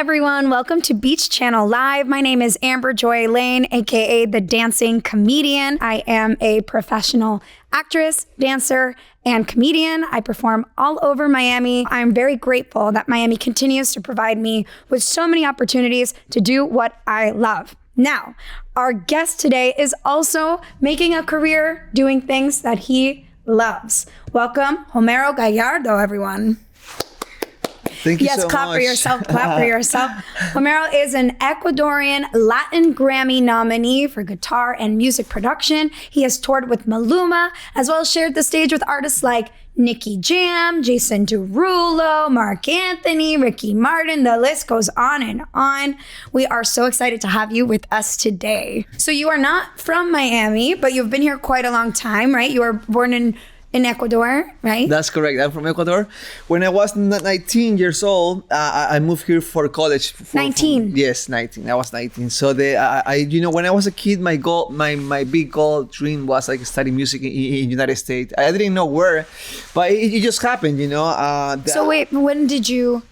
everyone. Welcome to Beach Channel Live. My name is Amber Joy Lyne, aka the Dancing Comedian. I am a professional actress, dancer, and comedian. I perform all over Miami. I'm very grateful that Miami continues to provide me with so many opportunities to do what I love. Now, our guest today is also making a career doing things that he loves. Welcome, Homero Gallardo, everyone. Thank you so much. Yes, clap for yourself, clap for yourself. Homero is an Ecuadorian Latin Grammy nominee for guitar and music production. He has toured with Maluma, as well as shared the stage with artists like Nicky Jam, Jason Derulo, Mark Anthony, Ricky Martin. The list goes on and on. We are so excited to have you with us today. So you are not from Miami, but you've been here quite a long time, right? You were born in Ecuador, right? That's correct. I'm from Ecuador. When I was 19 years old, I moved here for college. 19? Yes, 19. I was 19. So when I was a kid, my big goal dream was like study music in United States. I didn't know where, but it just happened, So wait, when did you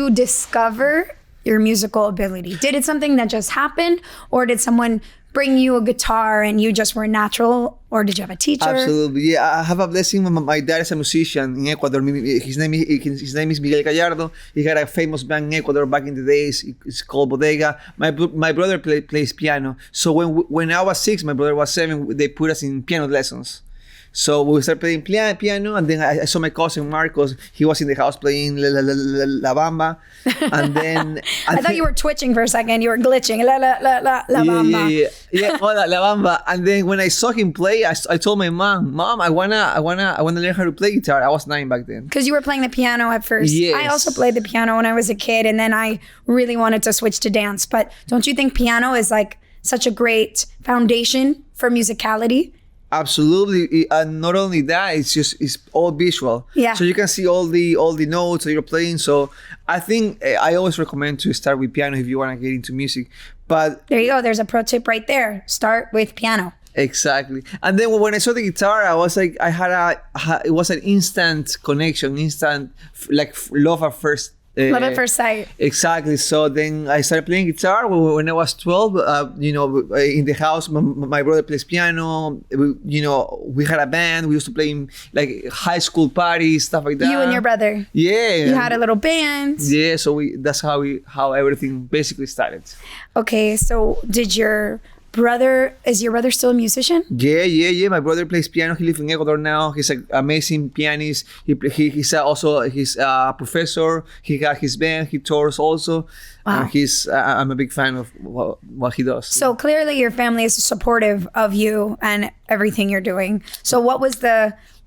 discover your musical ability? Did it something that just happened, or did someone bring you a guitar and you just were natural, or did you have a teacher? Absolutely, yeah. I have a blessing. My dad is a musician in Ecuador. His name is Miguel Gallardo. He had a famous band in Ecuador back in the days. It's called Bodega. My brother plays piano. So when I was 6, my brother was 7. They put us in piano lessons. So we started playing piano, and then I saw my cousin Marcos. He was in the house playing La Bamba, and then I thought you were twitching for a second. You were glitching. La Bamba. Yeah. Oh, La Bamba. And then when I saw him play, I told my mom, I wanna learn how to play guitar. I was 9 back then. Because you were playing the piano at first. Yes. I also played the piano when I was a kid, and then I really wanted to switch to dance. But don't you think piano is like such a great foundation for musicality? Absolutely, and not only that, it's all visual. Yeah. So you can see all the notes that you're playing. So I think I always recommend to start with piano if you want to get into music. But there you go. There's a pro tip right there. Start with piano. Exactly. And then when I saw the guitar, I was like, it was an instant connection, like love at first. Love at first sight. Exactly. So then I started playing guitar when I was 12. In the house, my brother plays piano. We had a band. We used to play in like high school parties, stuff like that. You and your brother. Yeah. You had a little band. Yeah. So that's how everything basically started. Okay. So is your brother still a musician? Yeah. My brother plays piano. He lives in Ecuador now. He's an amazing pianist. He's a professor. He got his band. He tours also. Wow. I'm a big fan of what he does. So clearly your family is supportive of you and everything you're doing. So what was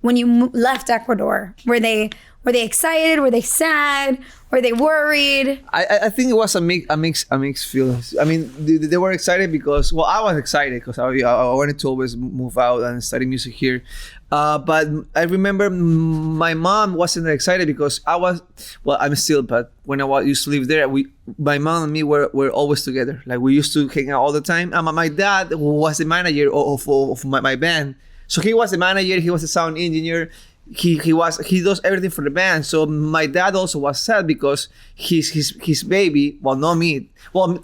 when you left Ecuador, were they excited? Were they sad? Were they worried? I think it was a mixed feelings. I mean, they were excited because, I was excited because I wanted to always move out and study music here. But I remember my mom wasn't excited because I'm still, but when I used to live there, my mom and me were always together. Like we used to hang out all the time. And my dad was the manager of my band. So he was the manager, he was the sound engineer. He does everything for the band. So my dad also was sad because his baby, not me,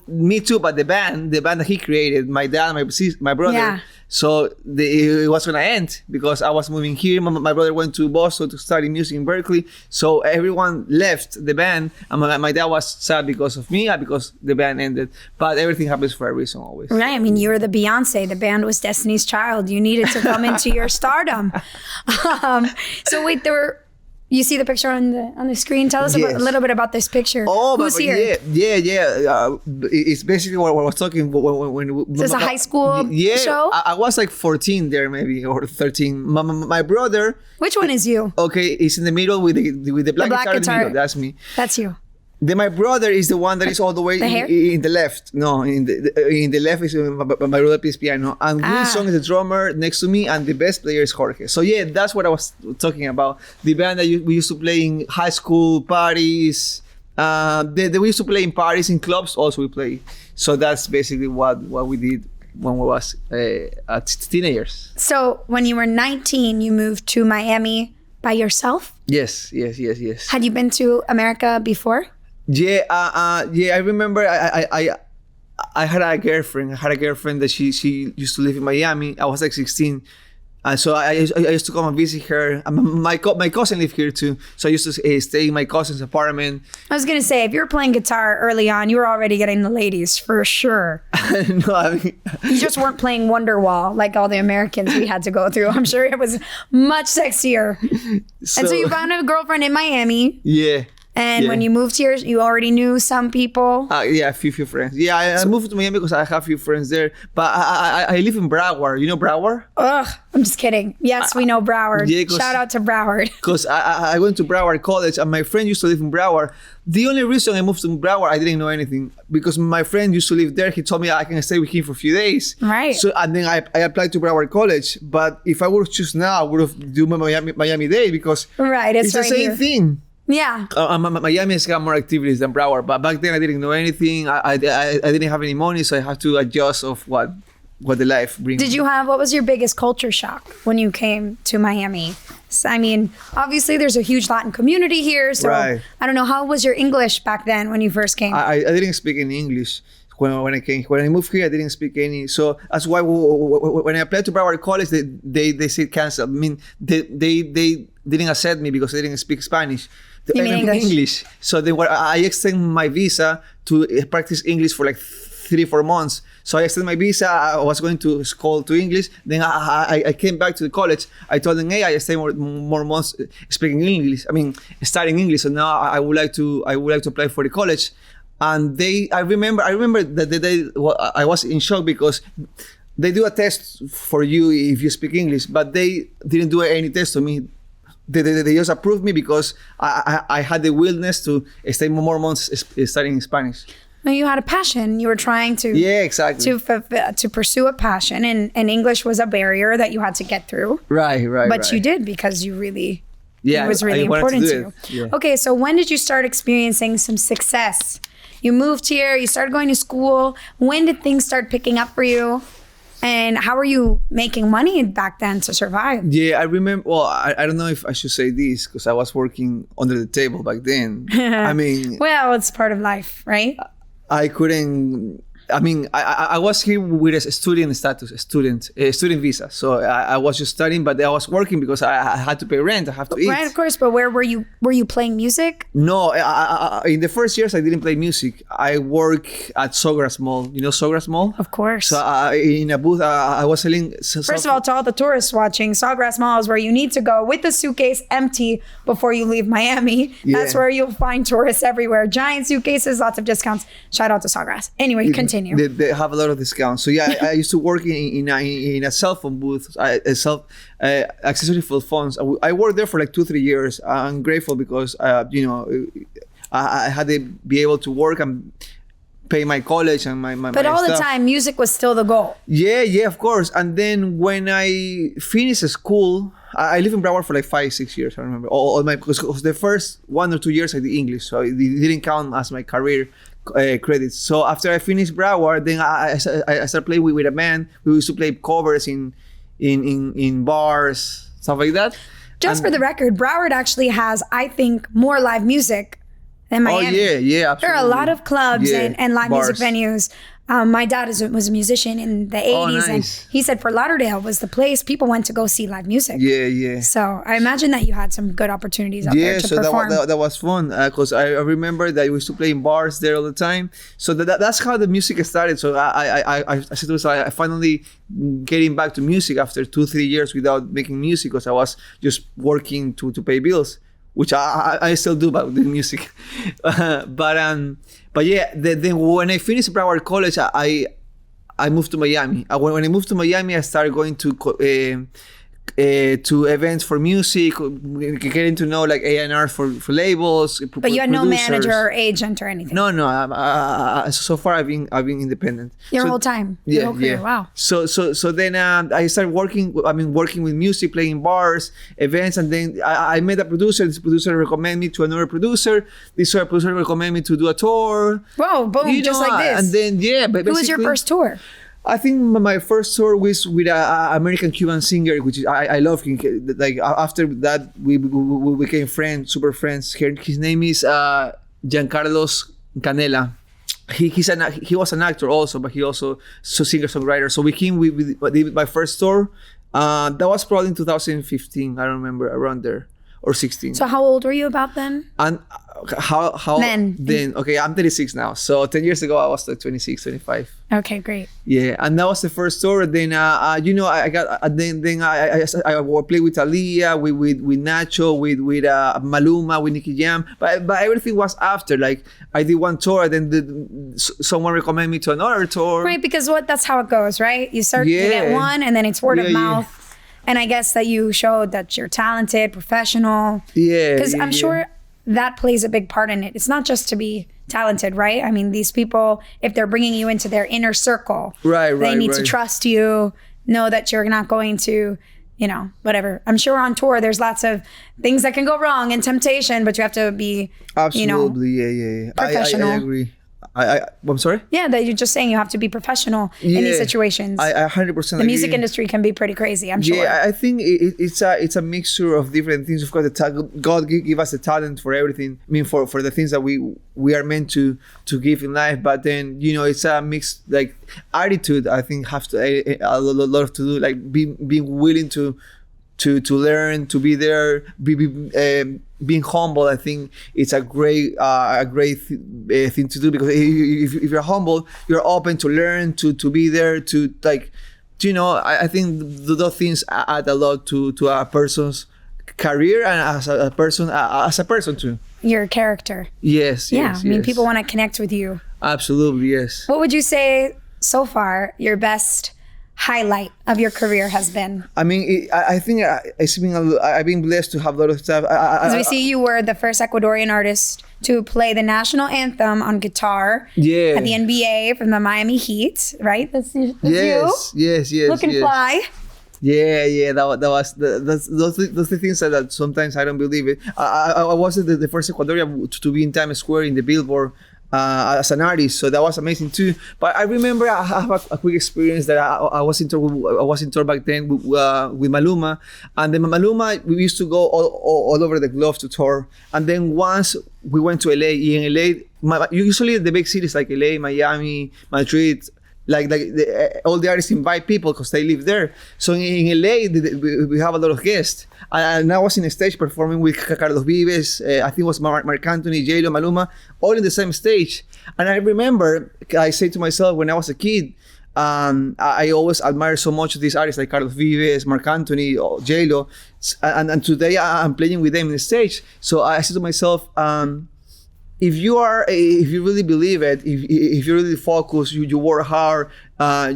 me too, but the band that he created, my dad, my brother. Yeah. So it was gonna end because I was moving here. My brother went to Boston to study music in Berkeley. So everyone left the band, and my dad was sad because of me, because the band ended. But everything happens for a reason always. Right. I mean, you were the Beyonce. The band was Destiny's Child. You needed to come into your stardom. So wait, you see the picture on the screen. Tell us a little bit about this picture. Who's here? Yeah. It's basically what I was talking when this is a high school show? I was like 14 there, maybe, or 13. My brother. Which one is you? Okay, he's in the middle with the black guitar in the middle. That's me. That's you. Then my brother is the one that is all the way in the left. No, in the left is my brother plays piano. And Wilson is the drummer next to me, and the bass player is Jorge. So yeah, that's what I was talking about. The band that we used to play in high school parties. We used to play in parties, in clubs also we play. So that's basically what we did when we was teenagers. So when you were 19, you moved to Miami by yourself? Yes. Had you been to America before? I remember I had a girlfriend. I had a girlfriend that she used to live in Miami. I was like 16. And so I used to come and visit her. My cousin lived here too. So I used to stay in my cousin's apartment. I was going to say, if you were playing guitar early on, you were already getting the ladies for sure. No, I mean... You just weren't playing Wonderwall like all the Americans we had to go through. I'm sure it was much sexier. And so you found a girlfriend in Miami. Yeah. And when you moved here, you already knew some people? Yeah, a few friends. Yeah, I moved to Miami because I have a few friends there. But I live in Broward. You know Broward? Ugh, I'm just kidding. Yes, we know Broward. Yeah, shout out to Broward. Because I went to Broward College and my friend used to live in Broward. The only reason I moved to Broward, I didn't know anything. Because my friend used to live there. He told me I can stay with him for a few days. Right. So and then I applied to Broward College. But if I would choose now, I would have do Miami Dade because it's the same thing. Yeah. Miami has got more activities than Broward, but back then I didn't know anything. I didn't have any money, so I had to adjust of what the life brings. What was your biggest culture shock when you came to Miami? I mean, obviously there's a huge Latin community here, so right. I don't know, how was your English back then when you first came? I didn't speak any English. When I came, when I moved here, I didn't speak any. So that's why when I applied to Broward College, they said cancel. I mean, they didn't accept me because I didn't speak Spanish. You mean English? So I extended my visa to practice English for like 3-4 months. So I extended my visa. I was going to school to English. Then I came back to the college. I told them, hey, I stay more months speaking English. I mean, studying English. So now I would like to apply for the college. And I remember that I was in shock because they do a test for you if you speak English, but they didn't do any test to me. They just approved me because I had the willingness to stay more months studying Spanish. Well, you had a passion. You were trying to exactly to pursue a passion, and English was a barrier that you had to get through. Right. But you did because you really it was really important to you. Yeah. Okay, so when did you start experiencing some success? You moved here. You started going to school. When did things start picking up for you? And how were you making money back then to survive? Yeah, I remember. Well, I don't know if I should say this because I was working under the table back then. I mean, well, it's part of life, right? I couldn't. I mean, I was here with a student status, student visa. So I was just studying, but I was working because I had to pay rent. I have to eat. Right, of course. But where were you? Were you playing music? No, in the first years I didn't play music. I work at Sawgrass Mall. You know Sawgrass Mall? Of course. So in a booth, I was selling. First of all, to all the tourists watching, Sawgrass Mall is where you need to go with the suitcase empty before you leave Miami. Yeah. That's where you'll find tourists everywhere. Giant suitcases, lots of discounts. Shout out to Sawgrass. Anyway, continue. They have a lot of discounts. So yeah, I used to work in a cell phone booth, accessory for phones. I worked there for like 2-3 years. I'm grateful because I had to be able to work and pay my college and my But all stuff. The time, music was still the goal. Yeah, of course. And then when I finished school, I lived in Broward for like 5-6 years. I remember because the first 1 or 2 years I did English, so it didn't count as my career credits. So after I finished Broward, then I started playing with a band. We used to play covers in bars, stuff like that. Just for the record, Broward actually has, I think, more live music than Miami. Oh yeah, absolutely. There are a lot of clubs and live music venues. My dad was a musician in the 80s, and he said Fort Lauderdale was the place people went to go see live music. Yeah. So I imagine that you had some good opportunities out there to perform. Yeah, so that was fun because I remember that we used to play in bars there all the time. So that's how the music started. So I said to myself, I finally getting back to music after 2-3 years without making music because I was just working to pay bills, which I still do about the music. But yeah, then when I finished Broward College, I moved to Miami. When I moved to Miami, I started going to events for music, getting to know like A&R for labels. But you had no manager or agent or anything. No. So far, I've been independent. Your whole time. Your whole career. Wow. So then I started working with music, playing bars, events, and then I met a producer. This producer recommended me to another producer. This other producer recommended me to do a tour. Whoa, boom, just like this. And then but who was your first tour? I think my first tour was with an American-Cuban singer, which is, I love him. Like after that, we became friends, super friends. His name is Giancarlos Canela. He was an actor also, but he also singer-songwriter. So with him, we did my first tour. That was probably in 2015. I don't remember, around there, or 16. So how old were you about then? And how then? Okay, I'm 36 now. So 10 years ago, I was like 26, 25. Okay, great. Yeah, and that was the first tour. Then I got then I played with Aaliyah, with Nacho, with Maluma, with Nicky Jam. But everything was after. Like I did one tour, then someone recommended me to another tour. Right, because that's how it goes, right? You start to get one, and then it's word of mouth. And I guess that you showed that you're talented, professional. Yeah. Because I'm sure that plays a big part in it. It's not just to be talented, right? I mean, these people, if they're bringing you into their inner circle, they need to trust you, know that you're not going to, whatever. I'm sure on tour, there's lots of things that can go wrong and temptation, but you have to be, absolutely, professional. I agree. I'm sorry? Yeah, that you're just saying you have to in these situations. I 100% agree. The music industry can be pretty crazy, I'm sure. Yeah, I think it's a mixture of different things. Of course, God give us the talent for everything. I mean, for the things that we are meant to give in life. But then, it's a mixed, like, attitude, I think, have to a lot to do. Like, being willing to learn, to be there, being humble. I think it's a great thing to do, because if you're humble, you're open to learn, to be there, to, like, I think those things add a lot to a person's career, and as a person too. Your character. Yes. Yeah, I mean, people want to connect with you. Absolutely, yes. What would you say so far your best highlight of your career has been? I mean, I think I've been blessed to have a lot of stuff. As we see, you were the first Ecuadorian artist to play the national anthem on guitar at the NBA from the Miami Heat, right? That's you. Yes. Looking fly. Yeah. That was those the things that sometimes I don't believe it. I was the first Ecuadorian to be in Times Square in the Billboard as an artist, so that was amazing too. But I remember I have a quick experience that I was in tour back then with Maluma, and then Maluma, we used to go all over the globe to tour. And then once we went to LA. In LA, usually the big cities like LA, Miami, Madrid, like all the artists invite people because they live there. So in LA, we have a lot of guests. And I was in a stage performing with Carlos Vives, I think it was Marc Anthony, J-Lo, Maluma, all in the same stage. And I remember, I said to myself when I was a kid, I always admire so much of these artists like Carlos Vives, Marc Anthony, J-Lo. And today I'm playing with them in the stage. So I said to myself, if you really believe it, if you really focus, you work hard,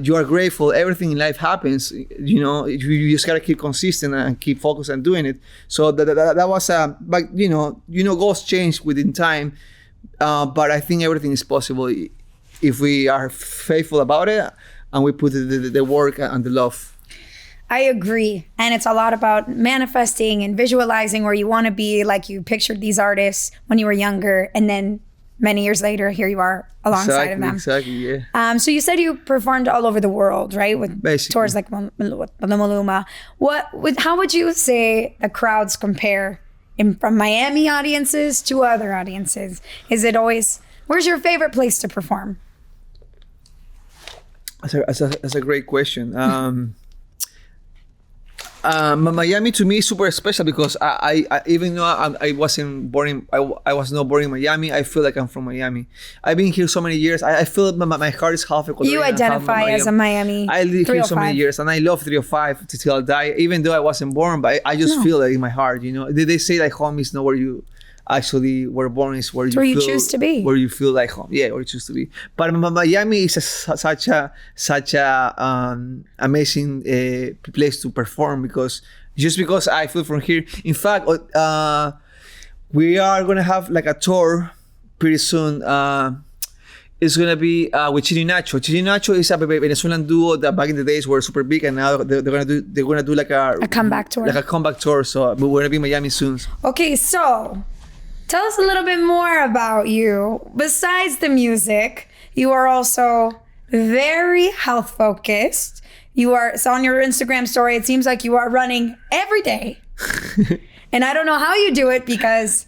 you are grateful, everything in life happens. You just gotta keep consistent and keep focused on doing it. So that was but goals change within time, but I think everything is possible if we are faithful about it and we put the work and the love. I agree. And it's a lot about manifesting and visualizing where you want to be, like you pictured these artists when you were younger, and then many years later, here you are alongside of them. Exactly, yeah. So you said you performed all over the world, right? With basically tours like Maluma. How would you say the crowds compare from Miami audiences to other audiences? Is it always, where's your favorite place to perform? That's a great question. Miami to me is super special because I even though I wasn't born I was not born in Miami, I feel like I'm from Miami. I've been here so many years. I feel my heart is half Ecuadorian. You identify as a Miami. I live here so many years, and I love 305 till I die. Even though I wasn't born, but I just feel it in my heart. They say like home is not where you actually were born, is where you choose to be. Where you feel like home. Yeah, where you choose to be. But Miami is such a amazing place to perform because I feel from here. In fact, we are gonna have like a tour pretty soon. It's gonna be with Chino y Nacho. Chino y Nacho is a Venezuelan duo that back in the days were super big, and now they're gonna do like a comeback tour. Like a comeback tour. So we're gonna be in Miami soon. Okay, so tell us a little bit more about you. Besides the music, you are also very health focused. So on your Instagram story, it seems like you are running every day. And I don't know how you do it because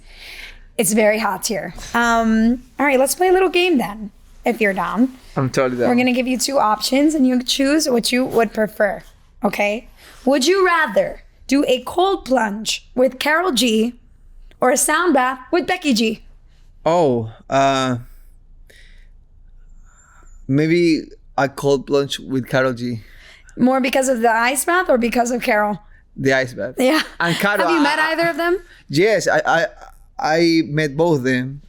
It's very hot here. All right, let's play a little game then, if you're down. I'm totally down. We're going to give you 2 options and you choose what you would prefer, okay? Would you rather do a cold plunge with Karol G or a sound bath with Becky G? Oh, maybe a cold plunge with Karol G. More because of the ice bath or because of Carol? The ice bath. Yeah. And Karol, Have you met either of them? Yes, I met both of them.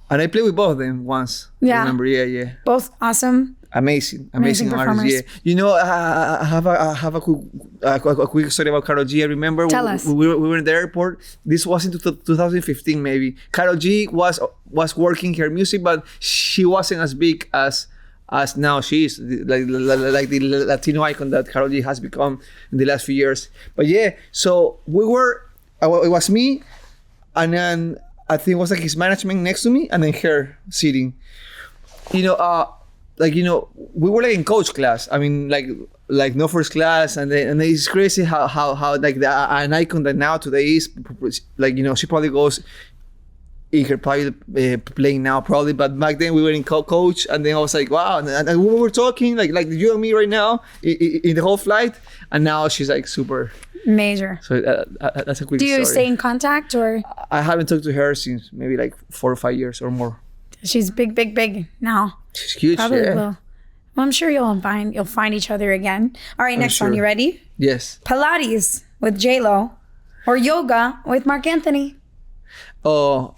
And I played with both of them once. Yeah. Remember? Yeah. Both awesome. Amazing performers. artists. Yeah. You know, I have a quick story about Karol G. I remember Tell us. we were in the airport. This was in 2015 maybe. Karol G was working her music, but she wasn't as big as now she is, like the Latino icon that Karol G has become in the last few years. But yeah, so it was me, and then I think it was like his management next to me, and then her sitting. We were like in coach class. I mean, like no first class, and it's crazy how like an icon that now today is like, she probably goes in her private playing now probably, but back then we were in coach, and then I was like, wow, and we were talking like you and me right now in the whole flight, and now she's like super major. So that's a quick story. Do you stay in contact, or? I haven't talked to her since maybe like 4 or 5 years or more. She's big now. She's huge. Probably yeah. will. Well, I'm sure you'll find each other again. All right, next one. You ready? Yes. Pilates with J-Lo or yoga with Mark Anthony? Oh,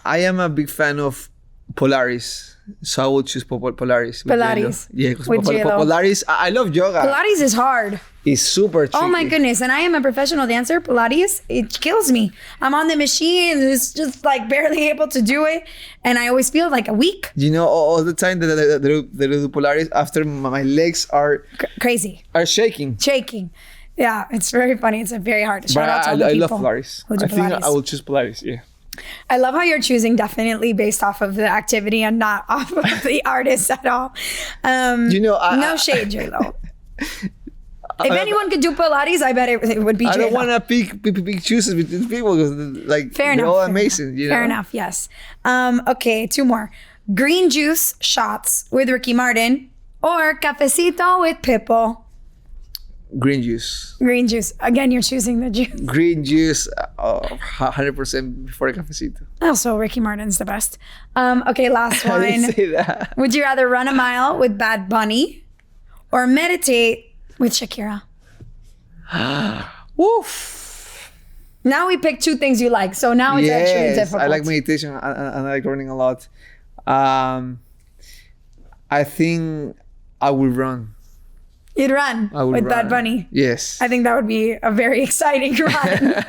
I am a big fan of Polaris, so I would choose Polaris. Pilates. Yeah, because with J-Lo. Polaris. I love yoga. Pilates is hard. It's super tricky. Oh my goodness. And I am a professional dancer. Pilates, it kills me. I'm on the machine. It's just like barely able to do it. And I always feel like a week. You know, all the time that they do Polaris, after my legs are crazy. Are shaking. Yeah, it's very funny. It's a very hard. Shout out to all the I people love Polaris. who do I think Pilates. I will choose Polaris, yeah. I love how you're choosing definitely based off of the activity and not off of the artist at all. No shade, J-Lo. If anyone could do Pilates, I bet it would be J-Lo. I don't want to pick chooses between people because they're all amazing. Fair enough, yes. Okay, 2 more. Green juice shots with Ricky Martin or cafecito with Pitbull. Green juice. Green juice. Again, you're choosing the juice. Green juice, 100% before a cafecito. Also, Ricky Martin's the best. Okay, last one. I didn't say that. Would you rather run a mile with Bad Bunny or meditate with Shakira? Woof. Now we picked 2 things you like, so now it's actually difficult. I like meditation and I like running a lot. I think I would run. You'd run with Bad Bunny. Yes. I think that would be a very exciting run.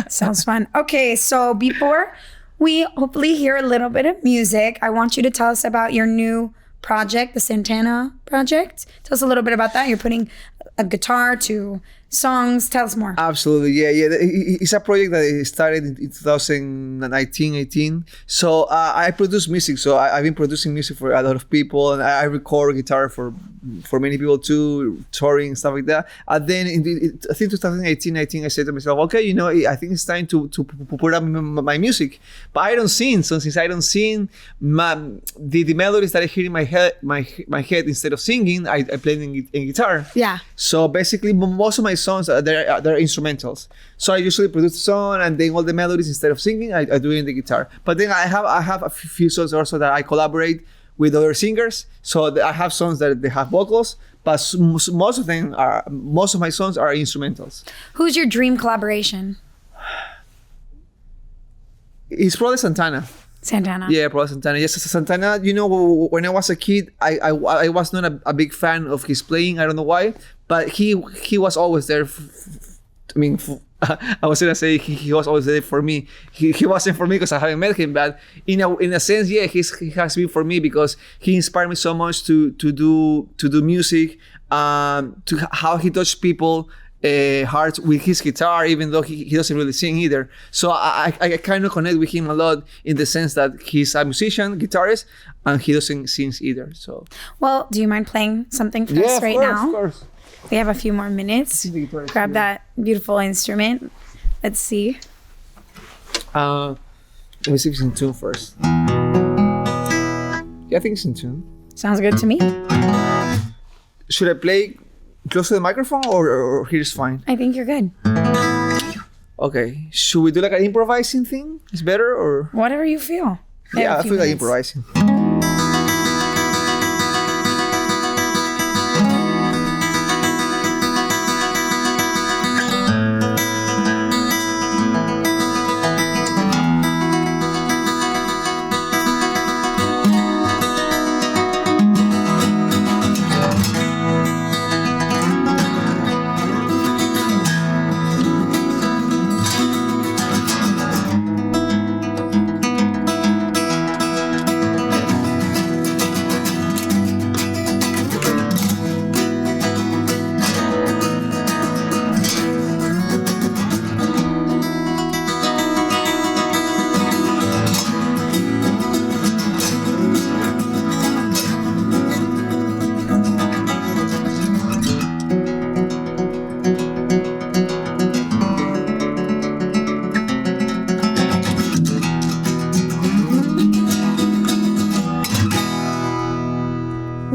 Sounds fun. Okay, so before we hopefully hear a little bit of music, I want you to tell us about your new project, the Santana project. Tell us a little bit about that. You're putting a guitar to songs. Tell us more. Absolutely, yeah. It's a project that started in 2019, 18. So I produce music. So I've been producing music for a lot of people, and I record guitar for many people too, touring stuff like that. And then I think 2018, 19, I said to myself, okay, I think it's time to put up my music. But I don't sing. So since I don't sing, the melodies that I hear in my head instead of singing, I play in guitar. Yeah. So basically, most of my songs they're instrumentals. So I usually produce a song, and then all the melodies, instead of singing, I do it in the guitar. But then I have a few songs also that I collaborate with other singers. So I have songs that they have vocals, but most of my songs are instrumentals. Who's your dream collaboration? It's probably Santana. Yeah, probably Santana. Yes, Santana, when I was a kid, I was not a big fan of his playing. I don't know why, but he was always there. I was gonna say he was always there for me. He wasn't for me because I haven't met him, but in a sense, yeah, he has been for me because he inspired me so much to do music, to how he touched people hearts with his guitar, even though he doesn't really sing either. So I kind of connect with him a lot in the sense that he's a musician, guitarist, and he doesn't sing either. So, well, do you mind playing something for us right now? Of course. We have a few more minutes. Grab that beautiful instrument. Let's see. Let me see if it's in tune first. Yeah, I think it's in tune. Sounds good to me. Should I play close to the microphone or here's fine? I think you're good. Okay. Should we do like an improvising thing? Is better or? Whatever you feel. Yeah, I feel like improvising.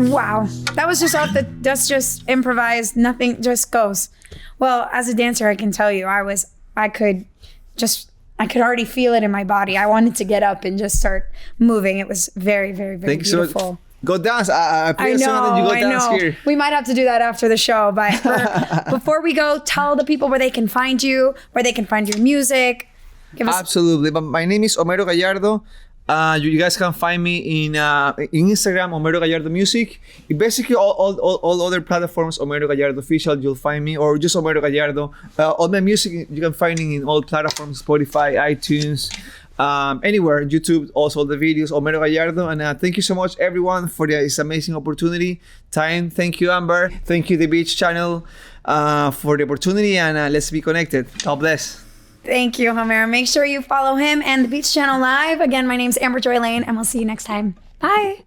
Wow. That was that's just improvised. Nothing just goes. Well, as a dancer, I can tell you, I could already feel it in my body. I wanted to get up and just start moving. It was very, very, very beautiful. So go dance. I play a song and you go dance here. We might have to do that after the show. But before we go, tell the people where they can find you, where they can find your music. Absolutely. But my name is Homero Gallardo. You guys can find me in Instagram, Homero Gallardo Music. Basically, all other platforms, Homero Gallardo Official, you'll find me, or just Homero Gallardo. All my music, you can find it in all platforms, Spotify, iTunes, anywhere, YouTube, also the videos, Homero Gallardo. And thank you so much, everyone, for this amazing opportunity. Thank you, Amber. Thank you, The Beach Channel, for the opportunity, and let's be connected. God bless. Thank you, Homero. Make sure you follow him and the Beach Channel Live. Again, my name's Amber Joy Lyne, and we'll see you next time. Bye.